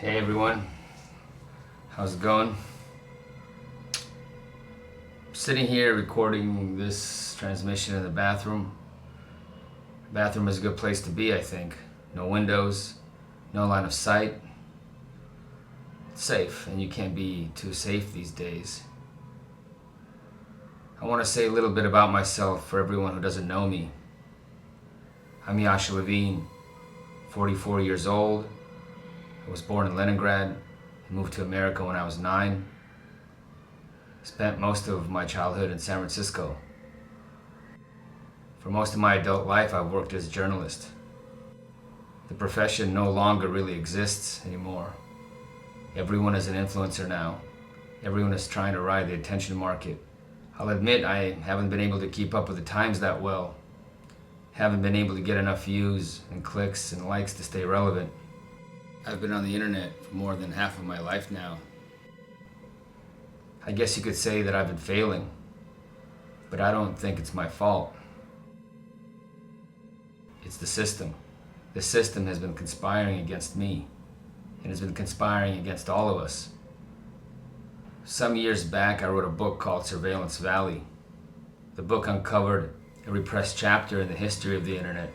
Hey everyone, how's it going? I'm sitting here recording this transmission in the bathroom. The bathroom is a good place to be, I think. No windows, no line of sight. It's safe, and you can't be too safe these days. I want to say a little bit about myself for everyone who doesn't know me. I'm Yasha Levine, 44 years old. I was born in Leningrad and moved to America when I was 9. Spent most of my childhood in San Francisco. For most of my adult life, I've worked as a journalist. The profession no longer really exists anymore. Everyone is an influencer now. Everyone is trying to ride the attention market. I'll admit I haven't been able to keep up with the times that well. Haven't been able to get enough views and clicks and likes to stay relevant. I've been on the internet for more than half of my life now. I guess you could say that I've been failing, but I don't think it's my fault. It's the system. The system has been conspiring against me, and has been conspiring against all of us. Some years back, I wrote a book called Surveillance Valley. The book uncovered a repressed chapter in the history of the internet,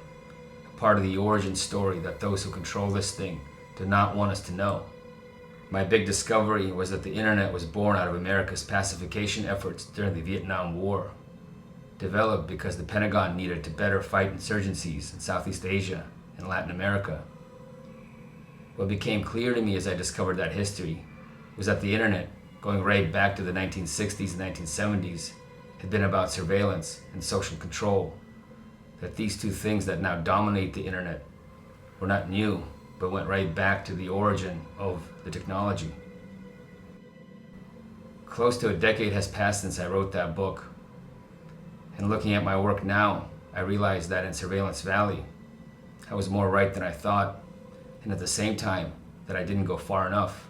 a part of the origin story that those who control this thing do not want us to know. My big discovery was that the internet was born out of America's pacification efforts during the Vietnam War, developed because the Pentagon needed to better fight insurgencies in Southeast Asia and Latin America. What became clear to me as I discovered that history was that the internet, going right back to the 1960s and 1970s, had been about surveillance and social control. That these two things that now dominate the internet were not new, but went right back to the origin of the technology. Close to a decade has passed since I wrote that book. And looking at my work now, I realized that in Surveillance Valley, I was more right than I thought, and at the same time, that I didn't go far enough.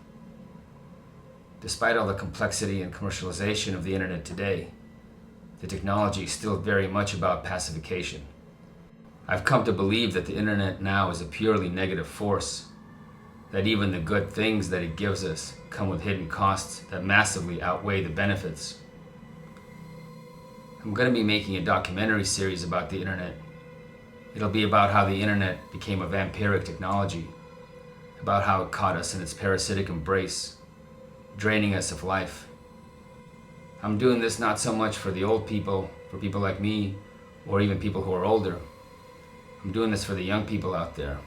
Despite all the complexity and commercialization of the internet today, the technology is still very much about pacification. I've come to believe that the internet now is a purely negative force, that even the good things that it gives us come with hidden costs that massively outweigh the benefits. I'm going to be making a documentary series about the internet. It'll be about how the internet became a vampiric technology, about how it caught us in its parasitic embrace, draining us of life. I'm doing this not so much for the old people, for people like me, or even people who are older. I'm doing this for the young people out there.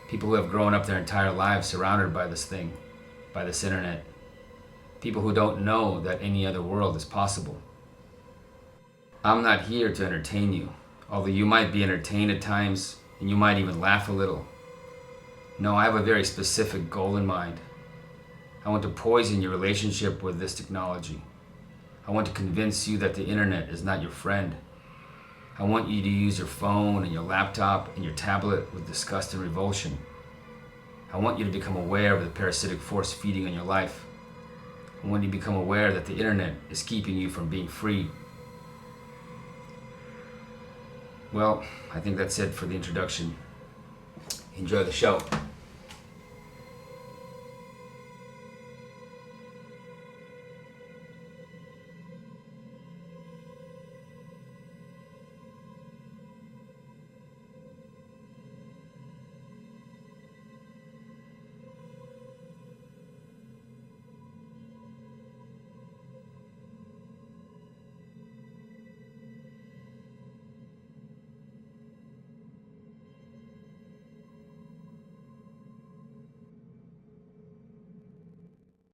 People who have grown up their entire lives surrounded by this thing, by this internet. People who don't know that any other world is possible. I'm not here to entertain you, although you might be entertained at times, and you might even laugh a little. No, I have a very specific goal in mind. I want to poison your relationship with this technology. I want to convince you that the internet is not your friend. I want you to use your phone and your laptop and your tablet with disgust and revulsion. I want you to become aware of the parasitic force feeding on your life. I want you to become aware that the internet is keeping you from being free. Well, I think that's it for the introduction. Enjoy the show.